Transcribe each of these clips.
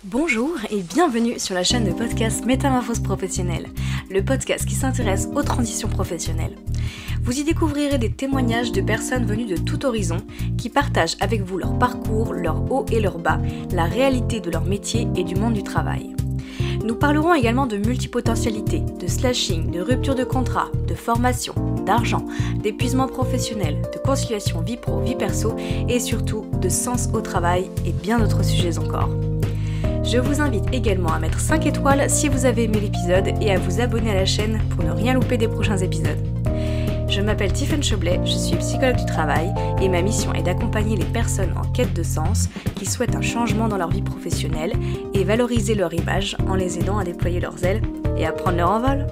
Bonjour et bienvenue sur la chaîne de podcast Métamorphose professionnelle, le podcast qui s'intéresse aux transitions professionnelles. Vous y découvrirez des témoignages de personnes venues de tout horizon qui partagent avec vous leur parcours, leurs hauts et leurs bas, la réalité de leur métier et du monde du travail. Nous parlerons également de multipotentialité, de slashing, de rupture de contrat, de formation, d'argent, d'épuisement professionnel, de conciliation vie pro-vie perso et surtout de sens au travail et bien d'autres sujets encore. Je vous invite également à mettre 5 étoiles si vous avez aimé l'épisode et à vous abonner à la chaîne pour ne rien louper des prochains épisodes. Je m'appelle Tiffany Choblet, je suis psychologue du travail et ma mission est d'accompagner les personnes en quête de sens qui souhaitent un changement dans leur vie professionnelle et valoriser leur image en les aidant à déployer leurs ailes et à prendre leur envol.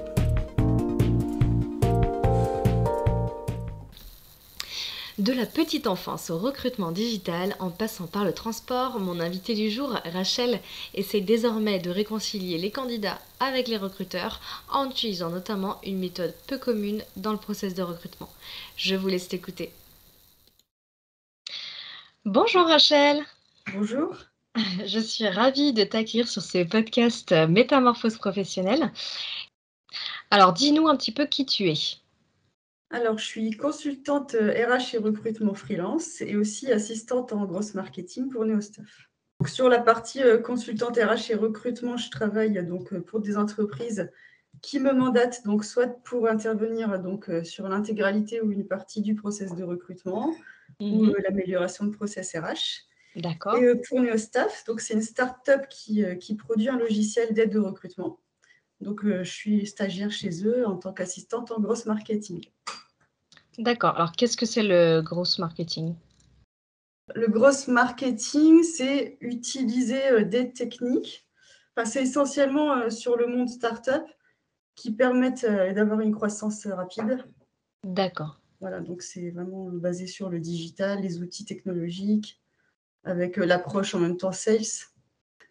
De la petite enfance au recrutement digital, en passant par le transport, mon invitée du jour, Rachel, essaie désormais de réconcilier les candidats avec les recruteurs en utilisant notamment une méthode peu commune dans le process de recrutement. Je vous laisse l'écouter. Bonjour Rachel. Bonjour. Je suis ravie de t'accueillir sur ce podcast Métamorphose professionnelle. Alors dis-nous un petit peu qui tu es. Alors, je suis consultante RH et recrutement freelance et aussi assistante en gross marketing pour Neostuff. Donc, sur la partie consultante RH et recrutement, je travaille pour des entreprises qui me mandatent donc soit pour intervenir sur l'intégralité ou une partie du process de recrutement ou l'amélioration de process RH. D'accord. Et pour Neostuff, donc c'est une start-up qui produit un logiciel d'aide au recrutement. Donc, je suis stagiaire chez eux en tant qu'assistante en gross marketing. D'accord. Alors, qu'est-ce que c'est le gross marketing ? Le gross marketing, c'est utiliser des techniques. Enfin, c'est essentiellement sur le monde startup qui permettent d'avoir une croissance rapide. D'accord. Voilà, donc c'est vraiment basé sur le digital, les outils technologiques, avec l'approche en même temps sales.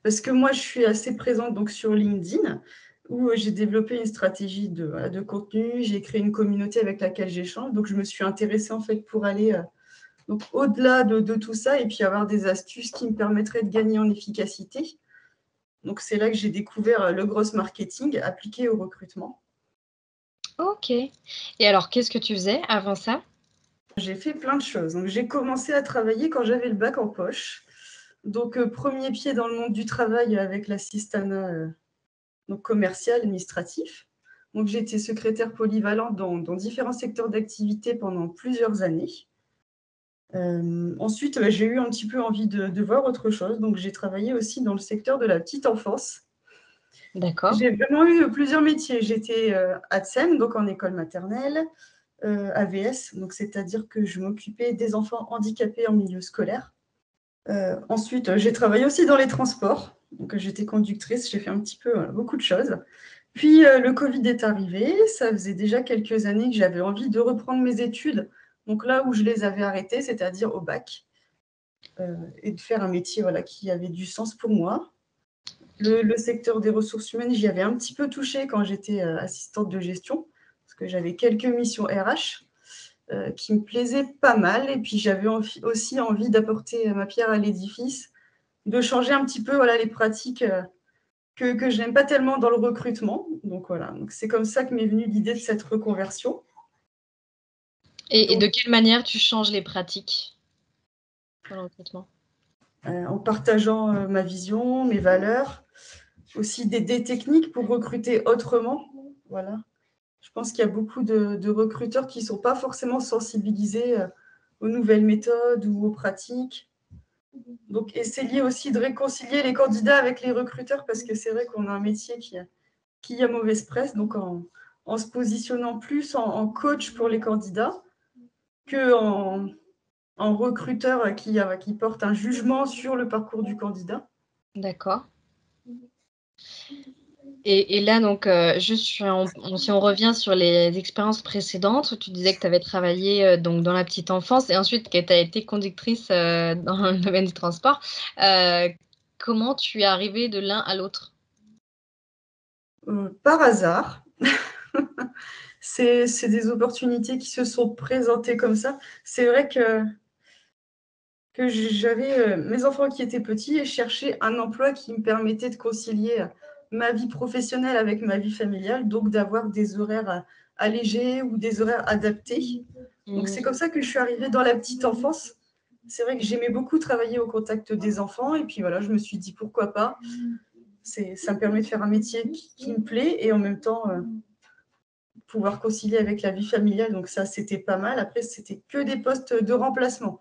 Parce que moi, je suis assez présente donc, sur LinkedIn, où j'ai développé une stratégie de contenu, j'ai créé une communauté avec laquelle j'échange. Donc, je me suis intéressée en fait pour aller donc, au-delà de tout ça et puis avoir des astuces qui me permettraient de gagner en efficacité. Donc, c'est là que j'ai découvert le gross marketing appliqué au recrutement. Ok. Et alors, qu'est-ce que tu faisais avant ça ? J'ai fait plein de choses. Donc, j'ai commencé à travailler quand j'avais le bac en poche. Donc, premier pied dans le monde du travail avec l'assistanat commercial, administratif. Donc, j'ai été secrétaire polyvalente dans différents secteurs d'activité pendant plusieurs années. Ensuite, j'ai eu un petit peu envie de voir autre chose. Donc, j'ai travaillé aussi dans le secteur de la petite enfance. D'accord. J'ai vraiment eu plusieurs métiers. J'étais ATSEM, donc en école maternelle, AVS, donc c'est-à-dire que je m'occupais des enfants handicapés en milieu scolaire. Ensuite, j'ai travaillé aussi dans les transports. Donc, j'étais conductrice, j'ai fait un petit peu beaucoup de choses. Puis, le Covid est arrivé. Ça faisait déjà quelques années que j'avais envie de reprendre mes études. Donc, là où je les avais arrêtées, c'est-à-dire au bac, et de faire un métier qui avait du sens pour moi. Le secteur des ressources humaines, j'y avais un petit peu touché quand j'étais assistante de gestion, parce que j'avais quelques missions RH qui me plaisaient pas mal. Et puis, j'avais aussi envie d'apporter ma pierre à l'édifice, de changer un petit peu les pratiques que je n'aime pas tellement dans le recrutement. Donc, voilà. Donc, c'est comme ça que m'est venue l'idée de cette reconversion. Et de quelle manière tu changes les pratiques dans le recrutement ? En partageant ma vision, mes valeurs, aussi des techniques pour recruter autrement. Voilà. Je pense qu'il y a beaucoup de recruteurs qui ne sont pas forcément sensibilisés aux nouvelles méthodes ou aux pratiques. Donc, essayer aussi de réconcilier les candidats avec les recruteurs, parce que c'est vrai qu'on a un métier qui a mauvaise presse. Donc, en se positionnant plus en coach pour les candidats qu'en recruteur qui porte un jugement sur le parcours du candidat. D'accord. Et là, donc, juste si on revient sur les expériences précédentes, tu disais que tu avais travaillé donc dans la petite enfance et ensuite que tu as été conductrice dans le domaine du transport. Comment tu es arrivée de l'un à l'autre ? Par hasard. C'est des opportunités qui se sont présentées comme ça. C'est vrai que que j'avais mes enfants qui étaient petits et je cherchais un emploi qui me permettait de concilier ma vie professionnelle avec ma vie familiale, donc d'avoir des horaires allégés ou des horaires adaptés. Donc c'est comme ça que je suis arrivée dans la petite enfance. C'est vrai que j'aimais beaucoup travailler au contact des enfants et puis voilà, je me suis dit pourquoi pas. Ça me permet de faire un métier qui me plaît et en même temps pouvoir concilier avec la vie familiale. Donc ça, c'était pas mal. Après, c'était que des postes de remplacement.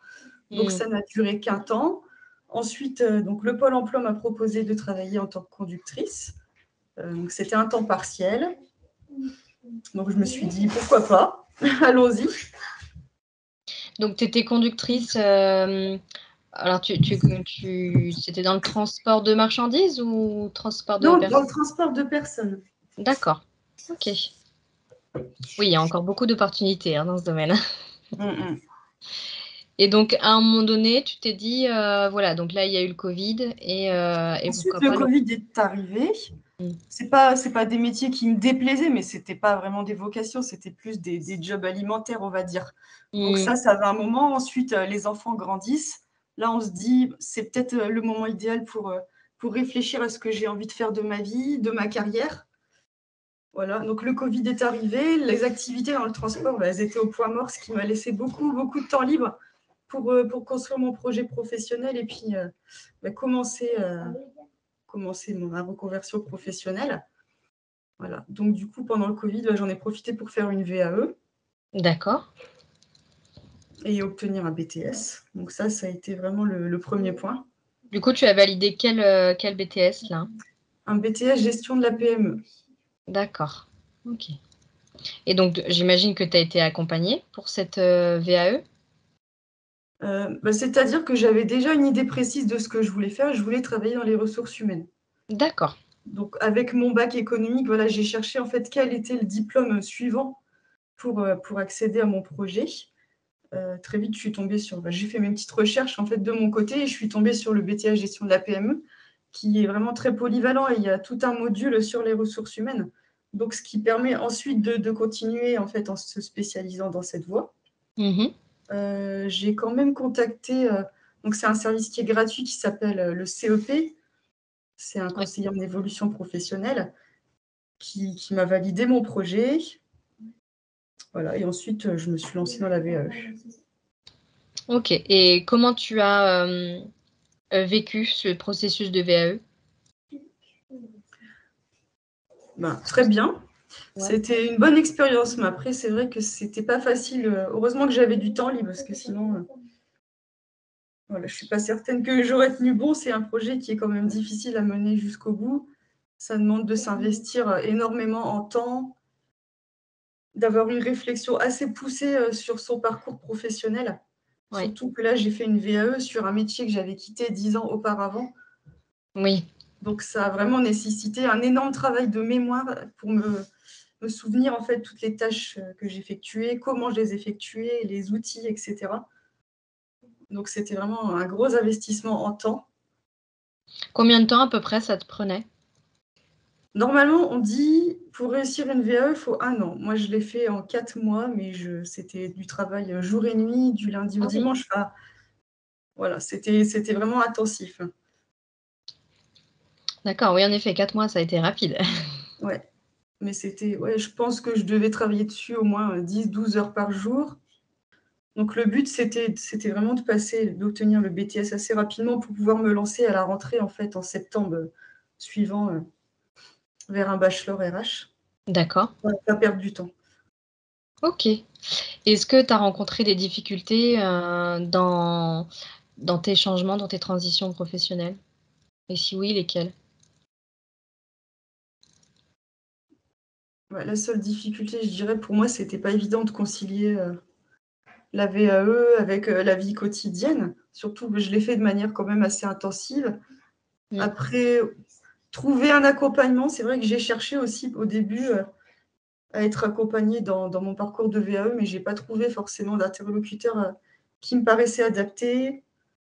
Donc ça n'a duré qu'un temps. Ensuite, donc le Pôle emploi m'a proposé de travailler en tant que conductrice. Donc c'était un temps partiel. Donc je me suis dit pourquoi pas, allons-y. Donc tu étais conductrice, alors c'était dans le transport de marchandises ou transport de Non, dans personnes? le transport de personnes. D'accord, OK. Oui, il y a encore beaucoup d'opportunités, dans ce domaine. Et donc à un moment donné, tu t'es dit, voilà, donc là, il y a eu le covid et Ensuite, pourquoi le pas Covid est arrivé. C'est pas des métiers qui me déplaisaient, mais c'était pas vraiment des vocations, c'était plus des jobs alimentaires, on va dire. Donc ça va un moment. Ensuite, les enfants grandissent. Là, on se dit, c'est peut-être le moment idéal pour réfléchir à ce que j'ai envie de faire de ma vie, de ma carrière. Voilà, donc le Covid est arrivé, les activités dans le transport, elles étaient au point mort, ce qui m'a laissé beaucoup de temps libre pour construire mon projet professionnel et puis commencer ma reconversion professionnelle. Voilà. Donc, du coup, pendant le Covid, j'en ai profité pour faire une VAE. D'accord. Et obtenir un BTS. Donc ça a été vraiment le premier point. Du coup, tu as validé quel BTS là? Un BTS gestion de la PME. D'accord, OK. Et donc j'imagine que tu as été accompagnée pour cette, VAE? C'est-à-dire que j'avais déjà une idée précise de ce que je voulais faire. Je voulais travailler dans les ressources humaines. D'accord. Donc avec mon bac économique, voilà, j'ai cherché en fait quel était le diplôme suivant pour accéder à mon projet. Très vite, je suis tombée j'ai fait mes petites recherches en fait de mon côté et je suis tombée sur le BTS gestion de la PME, qui est vraiment très polyvalent et il y a tout un module sur les ressources humaines. Donc, ce qui permet ensuite de continuer en fait en se spécialisant dans cette voie. J'ai quand même contacté, donc c'est un service qui est gratuit qui s'appelle le CEP. C'est un conseiller en évolution professionnelle qui m'a validé mon projet. Voilà, et ensuite, je me suis lancée dans la VAE. OK, et comment tu as, vécu ce processus de VAE? Très bien. Ouais. C'était une bonne expérience, mais après, c'est vrai que c'était pas facile. Heureusement que j'avais du temps libre, parce que sinon, voilà, je suis pas certaine que j'aurais tenu bon. C'est un projet qui est quand même difficile à mener jusqu'au bout. Ça demande de s'investir énormément en temps, d'avoir une réflexion assez poussée sur son parcours professionnel. Ouais. Surtout que là, j'ai fait une VAE sur un métier que j'avais quitté 10 ans auparavant. Oui. Donc, ça a vraiment nécessité un énorme travail de mémoire pour me souvenir en fait toutes les tâches que j'effectuais, comment je les effectuais, les outils, etc. Donc c'était vraiment un gros investissement en temps. Combien de temps à peu près ça te prenait? Normalement, on dit pour réussir une VAE, il faut 1 an. Moi, je l'ai fait en 4 mois, mais c'était du travail jour et nuit, du lundi au dimanche. Enfin, voilà, c'était vraiment intensif. D'accord, oui, en effet, 4 mois, ça a été rapide. Ouais, mais je pense que je devais travailler dessus au moins 10-12 heures par jour. Donc le but, c'était vraiment d'obtenir le BTS assez rapidement pour pouvoir me lancer à la rentrée en fait en septembre suivant vers un bachelor RH. D'accord. Pour ne pas perdre du temps. OK. Est-ce que tu as rencontré des difficultés, dans tes changements, dans tes transitions professionnelles? Et si oui, lesquelles? Ouais, la seule difficulté, je dirais, pour moi, c'était pas évident de concilier la VAE avec la vie quotidienne. Surtout que je l'ai fait de manière quand même assez intensive. Après, trouver un accompagnement, c'est vrai que j'ai cherché aussi au début à être accompagnée dans mon parcours de VAE, mais j'ai pas trouvé forcément d'interlocuteur qui me paraissait adapté.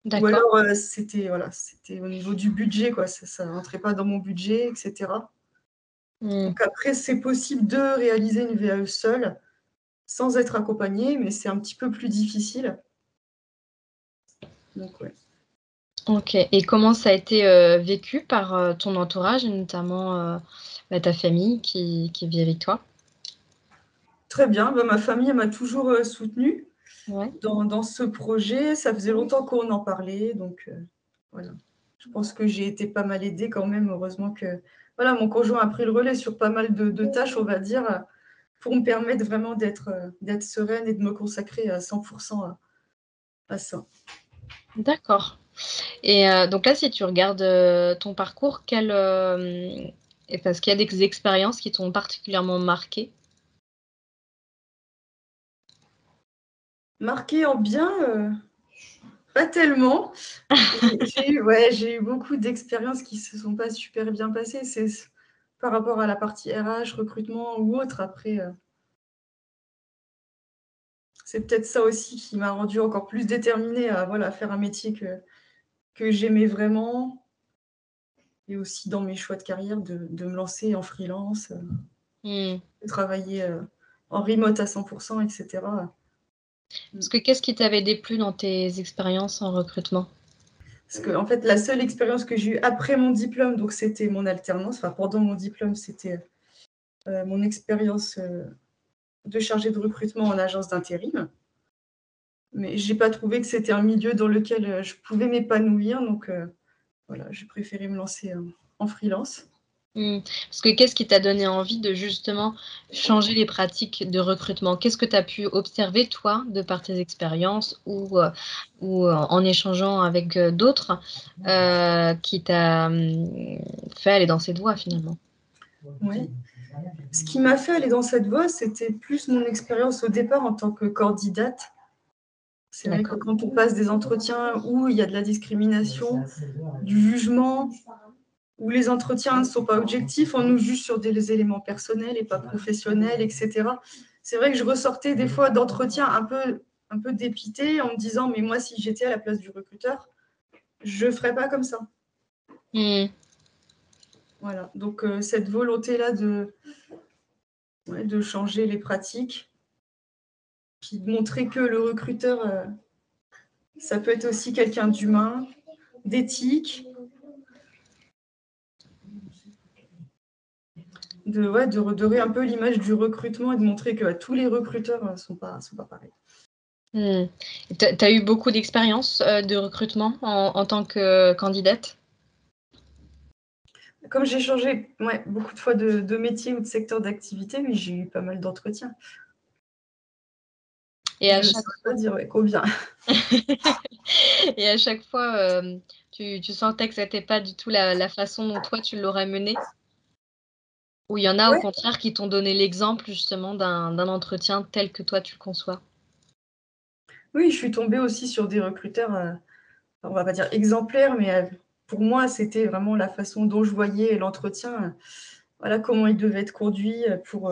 Ou D'accord. alors, c'était au niveau du budget, quoi. Ça rentrait pas dans mon budget, etc. Donc après, c'est possible de réaliser une VAE seule, sans être accompagnée, mais c'est un petit peu plus difficile. Donc, ouais. Ok. Et comment ça a été vécu par ton entourage, et notamment ta famille qui vit avec toi? Très bien, ma famille elle m'a toujours soutenue Ouais. dans ce projet. Ça faisait longtemps qu'on en parlait, donc voilà. Je pense que j'ai été pas mal aidée quand même. Heureusement que voilà, mon conjoint a pris le relais sur pas mal de tâches, on va dire, pour me permettre vraiment d'être sereine et de me consacrer à 100% à ça. D'accord. Et donc là, si tu regardes ton parcours, est-ce qu'il y a des expériences qui t'ont particulièrement marqué? Marquée en bien, pas tellement. J'ai eu beaucoup d'expériences qui se sont pas super bien passées. C'est par rapport à la partie RH, recrutement ou autre. Après, c'est peut-être ça aussi qui m'a rendue encore plus déterminée à voilà, faire un métier que j'aimais vraiment et aussi dans mes choix de carrière de me lancer en freelance, Mmh. de travailler, en remote à 100 et cetera. Parce que qu'est-ce qui t'avait déplu dans tes expériences en recrutement? Parce qu'en fait, la seule expérience que j'ai eue après mon diplôme, donc c'était mon alternance. Enfin, pendant mon diplôme, c'était, mon expérience, de chargée de recrutement en agence d'intérim. Mais j'ai pas trouvé que c'était un milieu dans lequel, je pouvais m'épanouir donc voilà, j'ai préféré me lancer, en freelance. Mmh. Parce que qu'est-ce qui t'a donné envie de justement changer les pratiques de recrutement? Qu'est-ce que tu as pu observer toi, de par tes expériences ou en échangeant avec, d'autres, qui t'a, fait aller dans cette voie finalement? Oui. Ce qui m'a fait aller dans cette voie, c'était plus mon expérience au départ en tant que candidate. C'est vrai que D'accord. quand on passe des entretiens où il y a de la discrimination, du jugement, où les entretiens ne sont pas objectifs, on nous juge sur des éléments personnels et pas professionnels, et cetera. C'est vrai que je ressortais des fois d'entretiens un peu dépitée en me disant: «Mais moi, si j'étais à la place du recruteur, je ne ferais pas comme ça». Mmh. Voilà, donc cette volonté-là de changer les pratiques, puis de montrer que le recruteur, ça peut être aussi quelqu'un d'humain, d'éthique, de redorer un peu l'image du recrutement et de montrer que tous les recruteurs sont pas pareils. Mmh. Tu as eu beaucoup d'expérience, de recrutement en tant que candidate? Comme j'ai changé beaucoup de fois de métier ou de secteur d'activité, oui, j'ai eu pas mal d'entretiens. Et Je à ne chaque saurais pas dire combien. et à chaque fois, tu sentais que c'était pas du tout la façon dont toi tu l'aurais mené? Ou il y en a au Ouais, contraire qui t'ont donné l'exemple justement d'un entretien tel que toi tu le conçois? oui, je suis tombée aussi sur des recruteurs, on va pas dire exemplaires, mais pour moi, c'était vraiment la façon dont je voyais l'entretien, voilà comment il devait être conduit, pour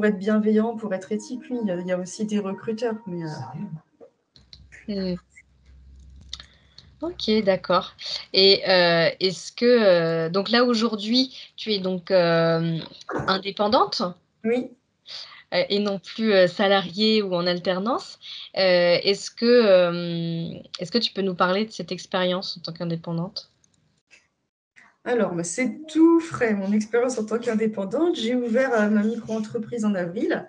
être bienveillant, pour être éthique. Oui, il y a aussi des recruteurs, mais Mmh. OK, d'accord. Et est-ce que, donc là aujourd'hui, tu es donc, indépendante, oui. et non plus, salariée ou en alternance. Est-ce que tu peux nous parler de cette expérience en tant qu'indépendante? Alors, c'est tout frais, mon expérience en tant qu'indépendante. J'ai ouvert, ma micro-entreprise en avril,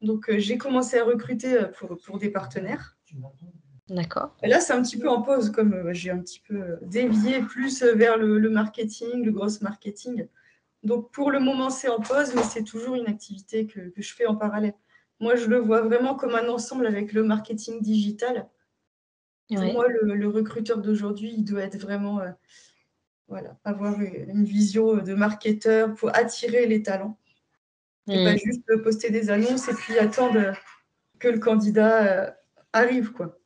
donc j'ai commencé à recruter, pour des partenaires. D'accord. Et là, c'est un petit peu en pause comme, j'ai un petit peu, dévié plus, vers le marketing, le gross marketing. Donc pour le moment, c'est en pause, mais c'est toujours une activité que je fais en parallèle. Moi, je le vois vraiment comme un ensemble avec le marketing digital. Pour Ouais. moi, le recruteur d'aujourd'hui, il doit être vraiment, voilà, avoir une vision, de marketeur pour attirer les talents et pas Mmh. juste, poster des annonces et puis attendre, que le candidat, arrive, quoi.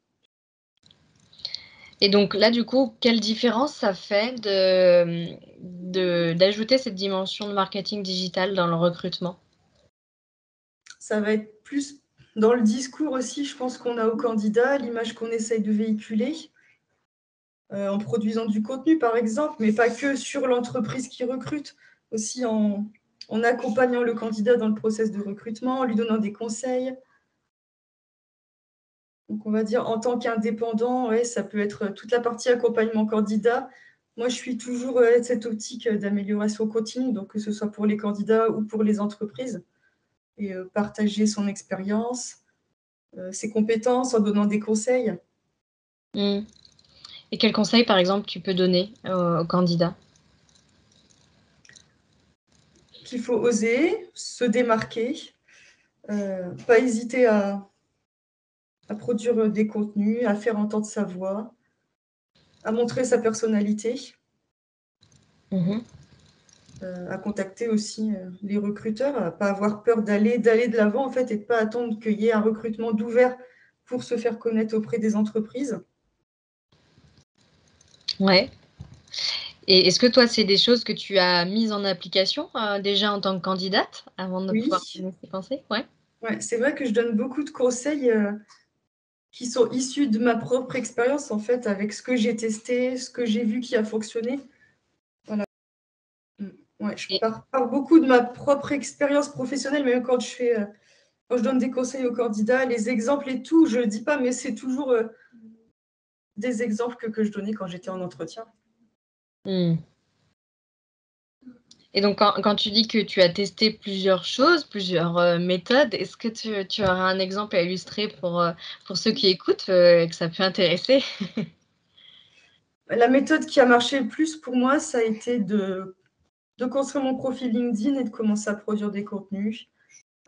Et donc là, du coup, quelle différence ça fait d'ajouter cette dimension de marketing digital dans le recrutement? Ça va être plus dans le discours aussi, je pense qu'on a au candidat, l'image qu'on essaye de véhiculer, en produisant du contenu, par exemple, mais pas que sur l'entreprise qui recrute, aussi en accompagnant le candidat dans le process de recrutement, en lui donnant des conseils. Donc, on va dire en tant qu'indépendant, ouais, ça peut être toute la partie accompagnement candidat. Moi, je suis toujours de cette optique d'amélioration continue, donc que ce soit pour les candidats ou pour les entreprises, et partager son expérience, ses compétences en donnant des conseils. Mmh. Et quels conseils, par exemple, tu peux donner aux candidats? Qu'il faut oser, se démarquer, pas hésiter à produire des contenus, à faire entendre sa voix, à montrer sa personnalité, Mmh. à contacter aussi les recruteurs, à pas avoir peur d'aller de l'avant en fait et de pas attendre qu'il y ait un recrutement d'ouvert pour se faire connaître auprès des entreprises. Ouais. Et est-ce que toi, c'est des choses que tu as mises en application, déjà en tant que candidate, avant de pouvoir Oui, donner tes conseils? Ouais? ouais, c'est vrai que je donne beaucoup de conseils qui sont issus de ma propre expérience en fait, avec ce que j'ai testé, ce que j'ai vu qui a fonctionné. Voilà. Mm. Ouais, je Et pars beaucoup de ma propre expérience professionnelle, même quand je donne des conseils aux candidats, les exemples et tout, je ne dis pas, mais c'est toujours des exemples que je donnais quand j'étais en entretien. mmh. Et donc quand tu dis que tu as testé plusieurs choses, plusieurs, méthodes, est-ce que tu aurais un exemple à illustrer pour ceux qui écoutent, et que ça peut intéresser? La méthode qui a marché le plus pour moi, ça a été de construire mon profil LinkedIn et de commencer à produire des contenus,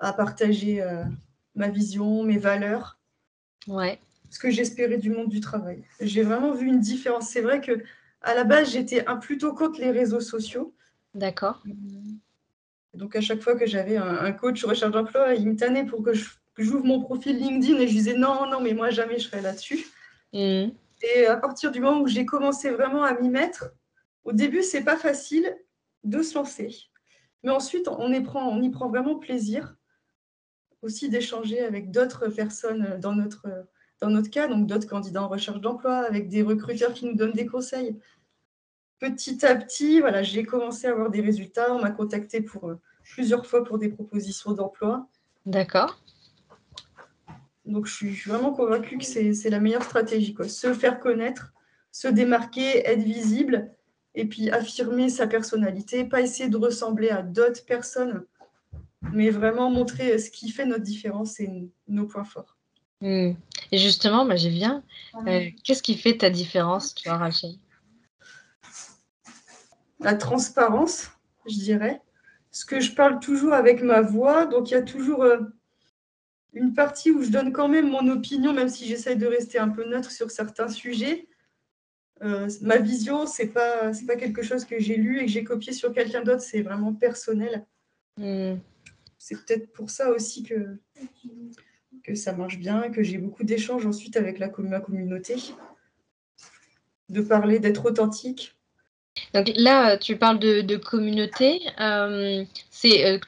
à partager ma vision, mes valeurs, Ouais, ce que j'espérais du monde du travail. J'ai vraiment vu une différence. C'est vrai que à la base, j'étais plutôt contre les réseaux sociaux. d'accord. Donc, à chaque fois que j'avais un coach recherche d'emploi, il me tannait pour que j'ouvre mon profil LinkedIn et je disais non, non, mais moi, jamais je serai là-dessus. Mmh. Et à partir du moment où j'ai commencé vraiment à m'y mettre, au début, c'est pas facile de se lancer. Mais ensuite, on y prend vraiment plaisir aussi d'échanger avec d'autres personnes dans notre cas, donc d'autres candidats en recherche d'emploi, avec des recruteurs qui nous donnent des conseils. Petit à petit, voilà, j'ai commencé à avoir des résultats. On m'a contacté plusieurs fois pour des propositions d'emploi. D'accord. Donc, je suis vraiment convaincue que c'est la meilleure stratégie, quoi. Se faire connaître, se démarquer, être visible, et puis affirmer sa personnalité, pas essayer de ressembler à d'autres personnes, mais vraiment montrer ce qui fait notre différence et nos points forts. Mmh. Et justement, bah, j'y viens. Qu'est-ce qui fait ta différence, toi, Rachel? La transparence, je dirais. Ce que je parle toujours avec ma voix, donc il y a toujours une partie où je donne quand même mon opinion, même si j'essaye de rester un peu neutre sur certains sujets. Ma vision, c'est pas quelque chose que j'ai lu et que j'ai copié sur quelqu'un d'autre, c'est vraiment personnel. Mmh. C'est peut-être pour ça aussi que ça marche bien, que j'ai beaucoup d'échanges ensuite avec ma communauté, de parler, d'être authentique. Donc là, tu parles de communauté,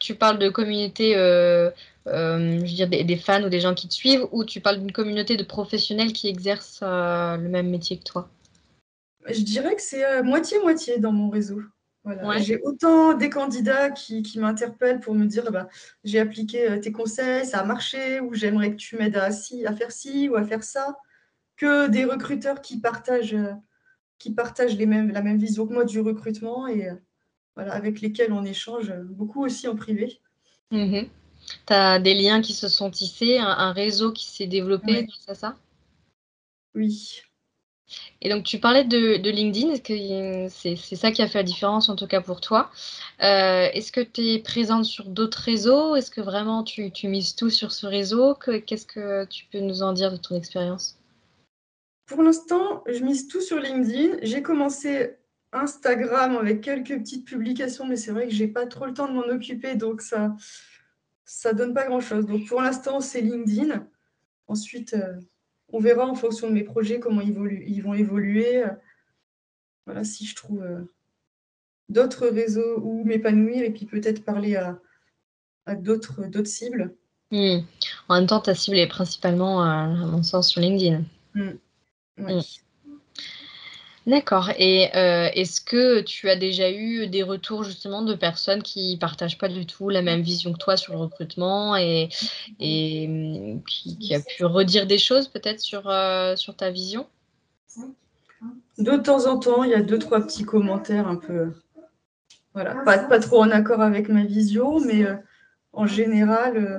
tu parles de communauté, je veux dire des fans ou des gens qui te suivent ou tu parles d'une communauté de professionnels qui exercent, le même métier que toi? Je dirais que c'est moitié-moitié dans mon réseau. Voilà. Ouais. J'ai autant des candidats qui m'interpellent pour me dire bah, j'ai appliqué tes conseils, ça a marché, ou j'aimerais que tu m'aides à faire ci ou à faire ça, que des recruteurs qui partagent la même vision que moi du recrutement et voilà, avec lesquels on échange beaucoup aussi en privé. Mmh. Tu as des liens qui se sont tissés, un réseau qui s'est développé Ouais, grâce à ça? oui. Et donc tu parlais de LinkedIn, est-ce que c'est ça qui a fait la différence en tout cas pour toi? Est-ce que tu es présente sur d'autres réseaux? Est-ce que vraiment tu mises tout sur ce réseau? Qu'est-ce que tu peux nous en dire de ton expérience? Pour l'instant, je mise tout sur LinkedIn. J'ai commencé Instagram avec quelques petites publications, mais c'est vrai que j'ai pas trop le temps de m'en occuper, donc ça donne pas grand-chose. Donc pour l'instant, c'est LinkedIn. Ensuite, on verra en fonction de mes projets comment ils vont évoluer. Voilà, si je trouve d'autres réseaux où m'épanouir et puis peut-être parler à d'autres cibles. Mmh. En même temps, ta cible est principalement, à mon sens, sur LinkedIn. Mm. Ouais. Mmh. D'accord et est-ce que tu as déjà eu des retours justement de personnes qui partagent pas du tout la même vision que toi sur le recrutement et qui a pu redire des choses peut-être sur ta vision? De temps en temps, il y a 2-3 petits commentaires un peu, voilà, pas trop en accord avec ma vision, mais en général,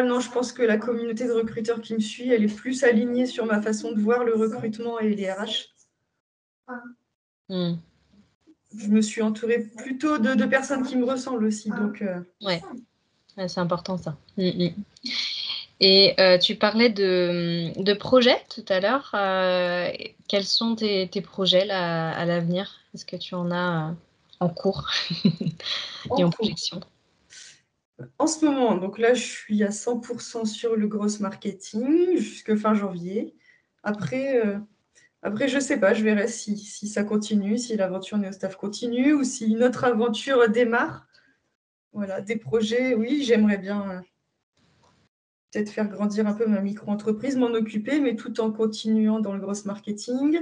non, je pense que la communauté de recruteurs qui me suit, elle est plus alignée sur ma façon de voir le recrutement et les RH. Mmh. Je me suis entourée plutôt de personnes qui me ressemblent aussi, donc Ouais. Ouais, c'est important ça. Et tu parlais de projets tout à l'heure. Quels sont tes projets là, à l'avenir? Est-ce que tu en as, en cours et en en cours. projection? En ce moment, donc là, je suis à 100 sur le gross marketing jusque fin janvier. Après, je sais pas, je verrai si ça continue, si l'aventure NeoStaff continue ou si une autre aventure démarre. Voilà, des projets, oui, j'aimerais bien peut-être faire grandir un peu ma micro-entreprise, m'en occuper, mais tout en continuant dans le gross marketing.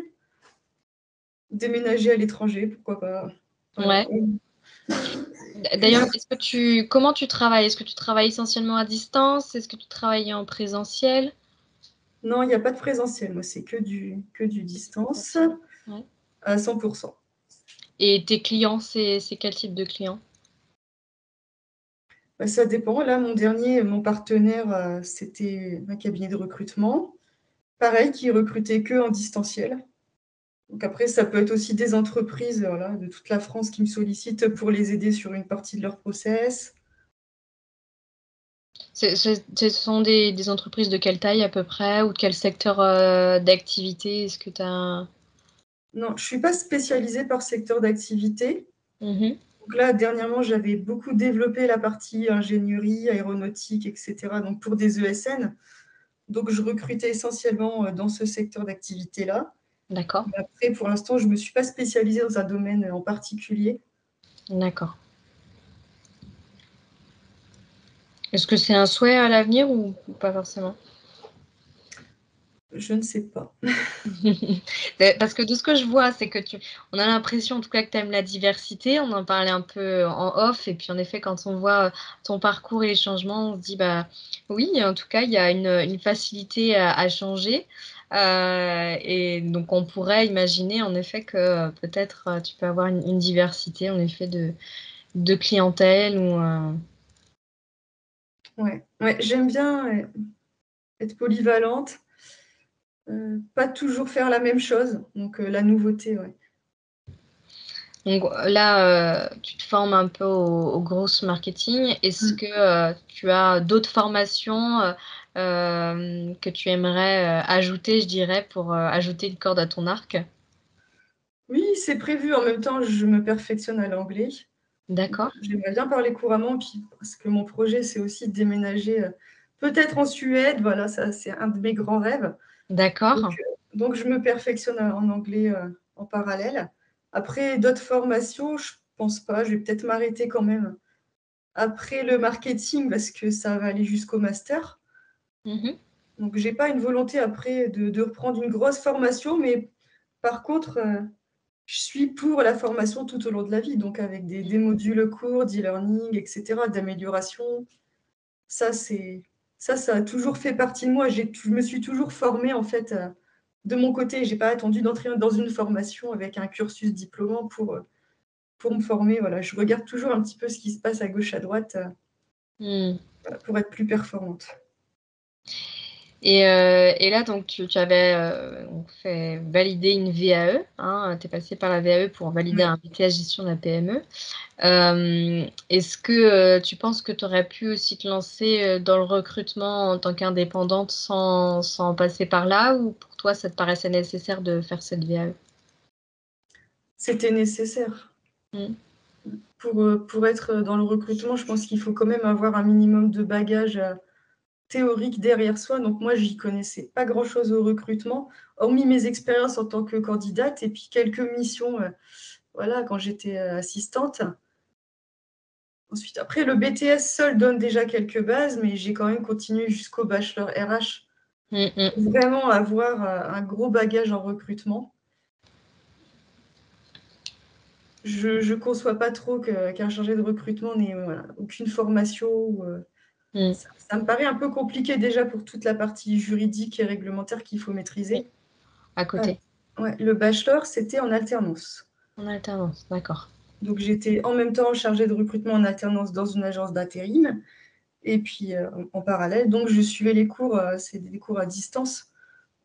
Déménager à l'étranger, pourquoi pas. Voilà. Ouais. D'ailleurs, comment tu travailles? Est-ce que tu travailles essentiellement à distance? Est-ce que tu travailles en présentiel? Non, il n'y a pas de présentiel, moi, c'est que du distance Ouais. à 100. Et tes clients, c'est quel type de clients? Bah, ça dépend. Là, mon partenaire, c'était un cabinet de recrutement. Pareil, qui recrutait que en distanciel. Donc après, ça peut être aussi des entreprises, voilà, de toute la France qui me sollicitent pour les aider sur une partie de leur process. Ce sont des entreprises de quelle taille à peu près ou de quel secteur, d'activité? Est-ce que tu as Non, je suis pas spécialisée par secteur d'activité. Mmh. Donc là, dernièrement, j'avais beaucoup développé la partie ingénierie, aéronautique, et cetera, donc pour des ESN. Donc je recrutais essentiellement, dans ce secteur d'activité-là. D'accord, Mais après, pour l'instant, je me suis pas spécialisée dans un domaine en particulier. d'accord. Est-ce que c'est un souhait à l'avenir ou pas forcément? Je ne sais pas. Parce que de ce que je vois, c'est que on a l'impression en tout cas que tu aimes la diversité. On en parlait un peu en off et puis en effet quand on voit, ton parcours et les changements, on se dit: «Bah, oui, en tout cas, il y a une facilité à changer». Et donc on pourrait imaginer en effet que, peut-être, tu peux avoir une diversité en effet de clientèle ou, Ouais, ouais, j'aime bien, être polyvalente, pas toujours faire la même chose, donc la nouveauté, ouais. Donc là, tu te formes un peu au growth marketing. Est-ce Mmh. que, tu as d'autres formations, que tu aimerais, ajouter, je dirais, pour, ajouter une corde à ton arc? Oui, c'est prévu. En même temps, je me perfectionne à l'anglais. Donc D'accord, j'aimerais bien parler couramment, puis parce que mon projet, c'est aussi de déménager, peut-être en Suède, voilà, ça, c'est un de mes grands rêves. Donc d'accord. donc je me perfectionne en anglais, en parallèle. Après d'autres formations, je pense pas, je vais peut-être m'arrêter quand même après le marketing parce que ça va aller jusqu'au master. Mmh. Donc j'ai pas une volonté après de reprendre une grosse formation, mais par contre, je suis pour la formation tout au long de la vie, donc avec des modules courts, d'e-learning et cetera, d'amélioration. Ça, c'est ça a toujours fait partie de moi. Je me suis toujours formée en fait, de mon côté. J'ai pas attendu d'entrer dans une formation avec un cursus diplômant pour me former. Voilà, je regarde toujours un petit peu ce qui se passe à gauche, à droite, Mmh. voilà, pour être plus performante. Et là donc tu avais, donc fait valider une VAE, hein, tu es passée par la VAE pour valider Ouais. un BTS gestion de la PME. Est-ce que, tu penses que tu aurais pu aussi te lancer, dans le recrutement en tant qu'indépendante sans passer par là ou pour toi ça te paraissait nécessaire de faire cette VAE? C'était nécessaire. Mmh. Pour être dans le recrutement, je pense qu'il faut quand même avoir un minimum de bagage, théorique derrière soi. Donc moi, j'y connaissais pas grand-chose au recrutement, hormis mes expériences en tant que candidate et puis quelques missions, voilà, quand j'étais, assistante. Ensuite, après le BTS seul donne déjà quelques bases, mais j'ai quand même continué jusqu'au bachelor RH. Vraiment avoir un gros bagage en recrutement. Je ne conçois pas trop qu'un chargé de recrutement n'ait aucune formation. Ça me paraît un peu compliqué déjà pour toute la partie juridique et réglementaire qu'il faut maîtriser. À côté. Ouais, le bachelor, c'était en alternance. En alternance, d'accord. Donc j'étais en même temps chargée de recrutement en alternance dans une agence d'intérim. Et puis en parallèle, donc je suivais les cours, c'est des cours à distance,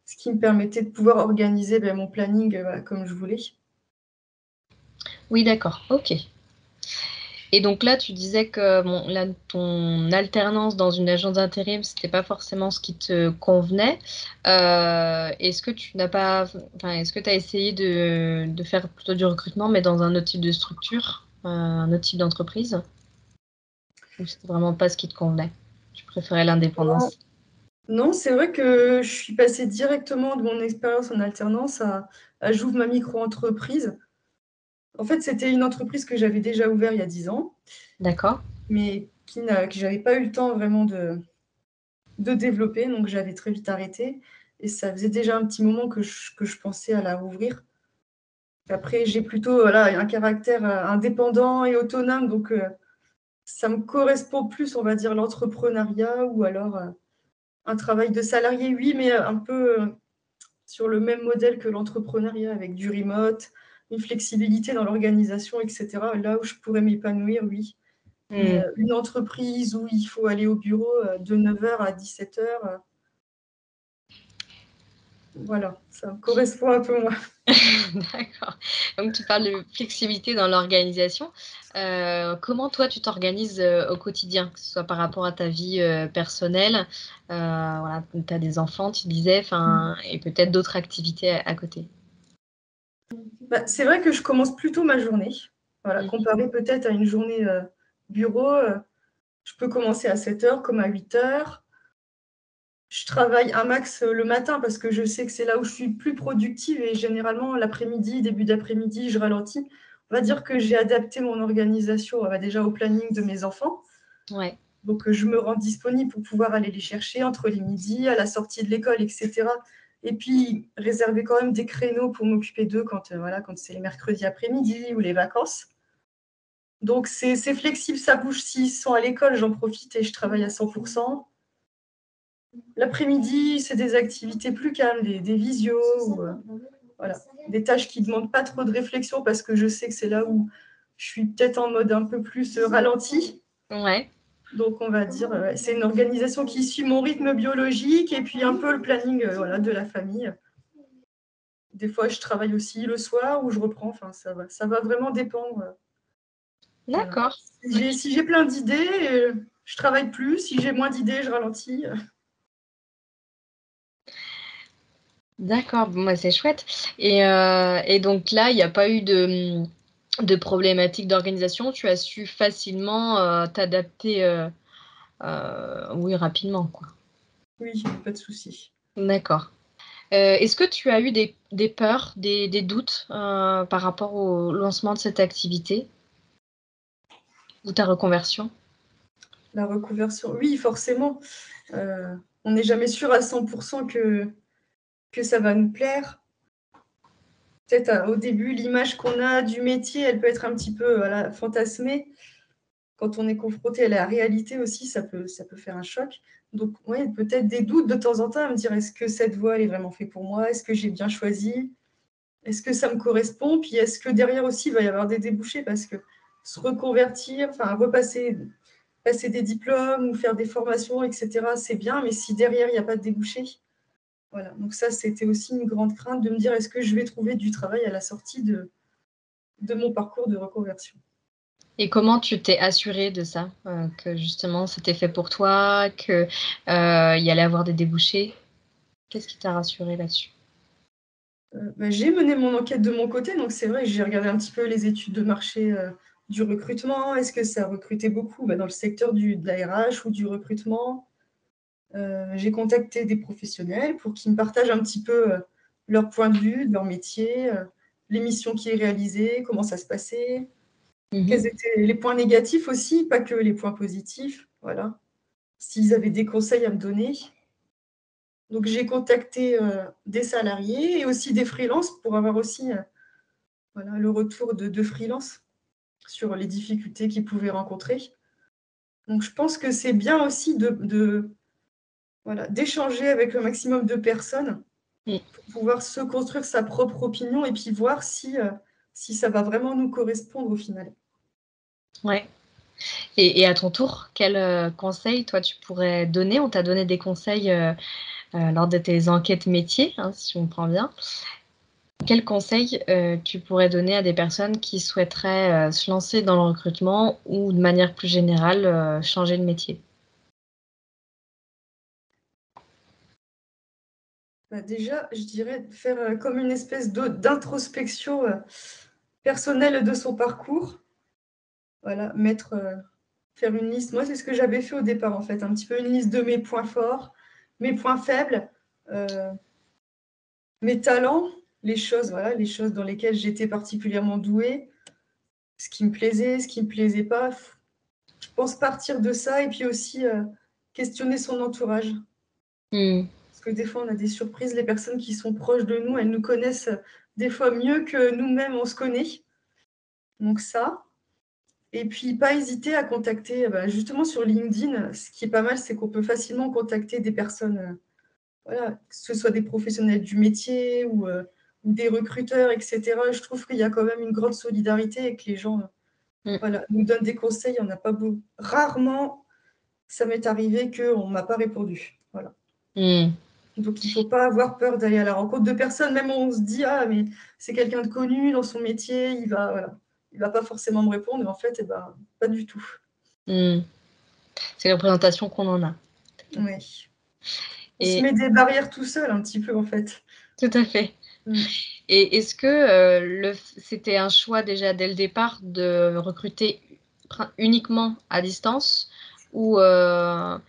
ce qui me permettait de pouvoir organiser mon planning comme je voulais. Oui, d'accord, OK. Et donc là, tu disais que bon, là, ton alternance dans une agence d'intérim, c'était pas forcément ce qui te convenait. Est-ce que tu n'as pas, enfin, est-ce que tu as essayé de faire plutôt du recrutement, mais dans un autre type de structure, un autre type d'entreprise? Ou c'était vraiment pas ce qui te convenait? Tu préférais l'indépendance? Non, c'est vrai que je suis passée directement de mon expérience en alternance à j'ouvre ma micro-entreprise. En fait, c'était une entreprise que j'avais déjà ouverte il y a 10 ans, D'accord. mais que j'avais pas eu le temps vraiment de développer, donc j'avais très vite arrêté. Et ça faisait déjà un petit moment que je pensais à la rouvrir. Après, j'ai plutôt un caractère indépendant et autonome, donc ça me correspond plus, on va dire, l'entrepreneuriat ou alors un travail de salarié, oui, mais un peu sur le même modèle que l'entrepreneuriat, avec du remote, une flexibilité dans l'organisation, etc. Là où je pourrais m'épanouir, oui. Mais une entreprise où il faut aller au bureau de 9h à 17h, voilà, ça me correspond un peu moins. D'accord. Donc tu parles de flexibilité dans l'organisation. Comment toi tu t'organises, au quotidien? Que ce soit par rapport à ta vie, personnelle, voilà, tu as des enfants, tu disais, enfin et peut-être d'autres activités à côté? C'est vrai que je commence plutôt ma journée. Voilà, Mmh. comparé peut-être à une journée bureau, je peux commencer à 7h comme à 8h. Je travaille un max le matin parce que je sais que c'est là où je suis le plus productive et généralement l'après-midi, début d'après-midi, je ralentis. On va dire que j'ai adapté mon organisation déjà au planning de mes enfants. Ouais. Donc je me rends disponible pour pouvoir aller les chercher entre les midis, à la sortie de l'école, etc. Et puis réserver quand même des créneaux pour m'occuper d'eux quand c'est les mercredis après-midi ou les vacances. Donc c'est flexible, ça bouge. S'ils sont à l'école, j'en profite et je travaille à 100%. L'après-midi, c'est des activités plus calmes, des visios, ou, voilà, des tâches qui ne demandent pas trop de réflexion parce que je sais que c'est là où je suis peut-être en mode un peu plus ralenti. Ouais. Donc, on va dire, c'est une organisation qui suit mon rythme biologique et puis un peu le planning de la famille. Des fois, je travaille aussi le soir ou je reprends. Enfin, ça va vraiment dépendre. Voilà. D'accord. Si j'ai plein d'idées, je travaille plus. Si j'ai moins d'idées, je ralentis. D'accord, bon, bah, c'est chouette et donc là, il y a pas eu de problématique d'organisation? Tu as su facilement, t'adapter, oui, rapidement, quoi? Oui, pas de souci. D'accord. Est-ce que tu as eu des peurs, des doutes, par rapport au lancement de cette activité ou ta reconversion? La reconversion, oui, forcément. On n'est jamais sûr à 100% que ça va nous plaire. Peut-être au début, l'image qu'on a du métier, elle peut être un petit peu fantasmée. Quand on est confronté à la réalité aussi, ça peut faire un choc. Donc, oui, peut-être des doutes de temps en temps à me dire, est-ce que cette voie, elle est vraiment faite pour moi? Est-ce que j'ai bien choisi? Est-ce que ça me correspond? Puis, est-ce que derrière aussi, il va y avoir des débouchés? Parce que se reconvertir, enfin, passer des diplômes ou faire des formations, etc., c'est bien, mais si derrière, il n'y a pas de débouchés, voilà. Donc ça, c'était aussi une grande crainte de me dire, est-ce que je vais trouver du travail à la sortie de mon parcours de reconversion? Et comment tu t'es assurée de ça? Que justement c'était fait pour toi, que, il y allait avoir des débouchés? Qu'est-ce qui t'a rassurée là-dessus? J'ai mené mon enquête de mon côté, donc c'est vrai que j'ai regardé un petit peu les études de marché du recrutement. Est-ce que ça recrutait beaucoup dans le secteur de la RH ou du recrutement? J'ai contacté des professionnels pour qu'ils me partagent un petit peu leur point de vue, leur métier, les missions qui est réalisées, comment ça se passait, Mmh. quels étaient les points négatifs aussi, pas que les points positifs. Voilà. S'ils avaient des conseils à me donner. Donc, j'ai contacté des salariés et aussi des freelances pour avoir aussi le retour de freelance sur les difficultés qu'ils pouvaient rencontrer. Donc, je pense que c'est bien aussi d'échanger avec le maximum de personnes Mm. pour pouvoir se construire sa propre opinion et puis voir si ça va vraiment nous correspondre au final. Ouais. Et à ton tour, quels conseils, toi, tu pourrais donner? On t'a donné des conseils, lors de tes enquêtes métiers, hein, si on prend bien. Quels conseils, tu pourrais donner à des personnes qui souhaiteraient, se lancer dans le recrutement ou de manière plus générale, changer de métier? Bah, déjà, je dirais de faire comme une espèce d'introspection personnelle de son parcours. Voilà, faire une liste. Moi, c'est ce que j'avais fait au départ, en fait, un petit peu une liste de mes points forts, mes points faibles, euh, mes talents, les choses dans lesquelles j'étais particulièrement douée, ce qui me plaisait, ce qui me plaisait pas. Je pense partir de ça et puis aussi questionner son entourage. Mmh. Parce que des fois, on a des surprises. Les personnes qui sont proches de nous, elles nous connaissent des fois mieux que nous-mêmes, on se connaît. Donc ça. Et puis, pas hésiter à contacter, justement sur LinkedIn, ce qui est pas mal, c'est qu'on peut facilement contacter des personnes, que ce soit des professionnels du métier ou des recruteurs, etc. Je trouve qu'il y a quand même une grande solidarité et que les gens Mmh. nous donnent des conseils. On n'a pas beau... Rarement, ça m'est arrivé qu'on ne m'a pas répondu. Voilà. Mmh. Donc, il ne faut pas avoir peur d'aller à la rencontre de personnes. Même on se dit, ah, mais c'est quelqu'un de connu dans son métier, il va pas forcément me répondre. Mais en fait, pas du tout. Mmh. C'est la représentation qu'on en a. Oui. On se Et met des barrières tout seul un petit peu, en fait. tout à fait. Mm. Et est-ce que, c'était un choix déjà dès le départ de recruter uniquement à distance ou ça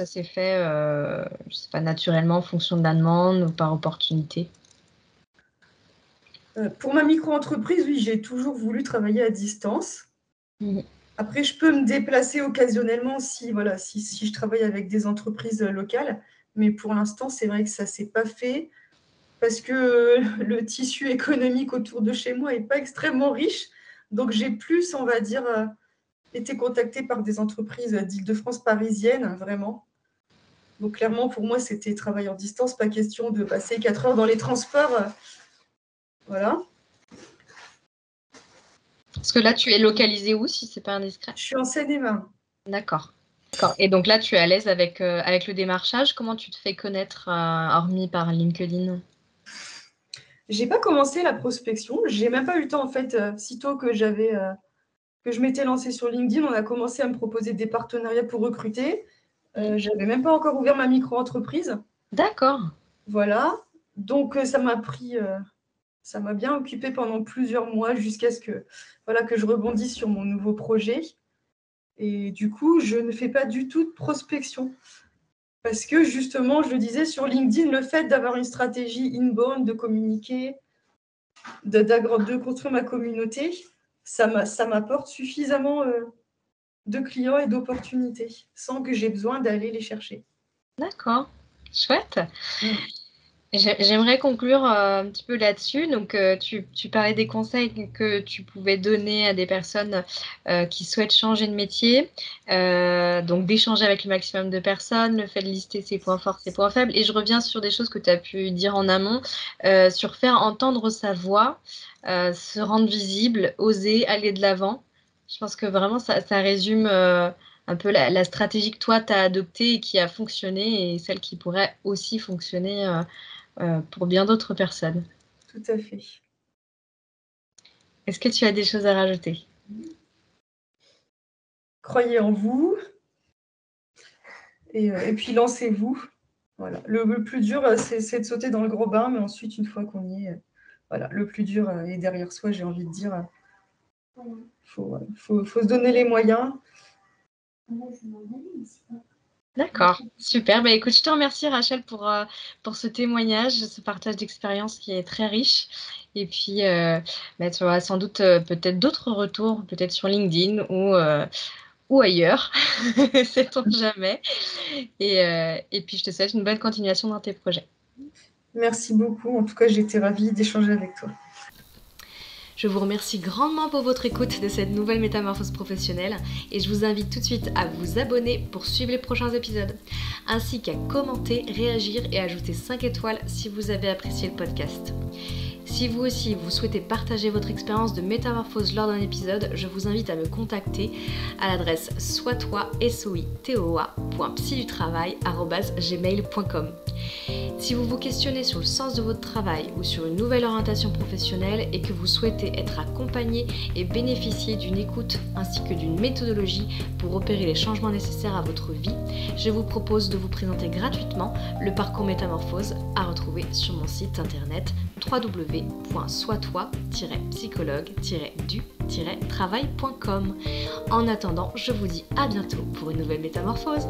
s'est fait, je sais pas, naturellement en fonction de la demande ou par opportunité? Pour ma micro-entreprise, oui, j'ai toujours voulu travailler à distance. Mmh. Après, je peux me déplacer occasionnellement si je travaille avec des entreprises locales. Mais pour l'instant, c'est vrai que ça ne s'est pas fait parce que le tissu économique autour de chez moi n'est pas extrêmement riche. Donc, j'ai plus, on va dire, été contactée par des entreprises d'Île-de-France parisienne, vraiment. Donc, clairement, pour moi, c'était travail en distance, pas question de passer 4 heures dans les transports. Voilà. Parce que là, tu es localisée où, si c'est pas indiscret? Je suis en Seine-et-Marne. D'accord. D'accord, et donc là, tu es à l'aise avec le démarchage? Comment tu te fais connaître, hormis par LinkedIn? J'ai pas commencé la prospection. J'ai même pas eu le temps, en fait, sitôt que je m'étais lancée sur LinkedIn, on a commencé à me proposer des partenariats pour recruter. J'avais même pas encore ouvert ma micro-entreprise. D'accord. Voilà. Donc, ça m'a bien occupée pendant plusieurs mois jusqu'à ce que je rebondisse sur mon nouveau projet. Et du coup, je ne fais pas du tout de prospection. Parce que justement, je le disais sur LinkedIn, le fait d'avoir une stratégie inbound, de communiquer, de construire ma communauté, ça m'apporte suffisamment de clients et d'opportunités sans que j'ai besoin d'aller les chercher. D'accord, chouette. Mm. J'aimerais conclure, un petit peu là-dessus. Donc, tu parlais des conseils que tu pouvais donner à des personnes, qui souhaitent changer de métier, donc d'échanger avec le maximum de personnes, le fait de lister ses points forts, ses points faibles, et je reviens sur des choses que tu as pu dire en amont, sur faire entendre sa voix, se rendre visible, oser aller de l'avant. Je pense que vraiment ça résume, un peu la stratégie que toi tu as adoptée et qui a fonctionné, et celle qui pourrait aussi fonctionner, pour bien d'autres personnes. Tout à fait. Est-ce que tu as des choses à rajouter? Croyez en vous et puis lancez-vous. Voilà. Le plus dur, c'est de sauter dans le gros bain, mais ensuite, une fois qu'on y est, le plus dur est derrière soi, j'ai envie de dire. Faut se donner les moyens. D'accord, super. Bah, écoute, je te remercie Rachel pour ce témoignage, ce partage d'expérience qui est très riche, et puis, bah, tu auras sans doute, peut-être d'autres retours, peut-être sur LinkedIn ou ailleurs, sait-on jamais. Et puis je te souhaite une bonne continuation dans tes projets. Merci beaucoup. En tout cas, j'ai été ravie d'échanger avec toi. Je vous remercie grandement pour votre écoute de cette nouvelle métamorphose professionnelle et je vous invite tout de suite à vous abonner pour suivre les prochains épisodes, ainsi qu'à commenter, réagir et ajouter 5 étoiles si vous avez apprécié le podcast. Si vous aussi vous souhaitez partager votre expérience de métamorphose lors d'un épisode, je vous invite à me contacter à l'adresse soitoi.psydutravail@gmail.com. Si vous vous questionnez sur le sens de votre travail ou sur une nouvelle orientation professionnelle et que vous souhaitez être accompagné et bénéficier d'une écoute ainsi que d'une méthodologie pour opérer les changements nécessaires à votre vie, je vous propose de vous présenter gratuitement le parcours métamorphose à retrouver sur mon site internet www.soitoi-psychologue-du-travail.com. En attendant, je vous dis à bientôt pour une nouvelle métamorphose.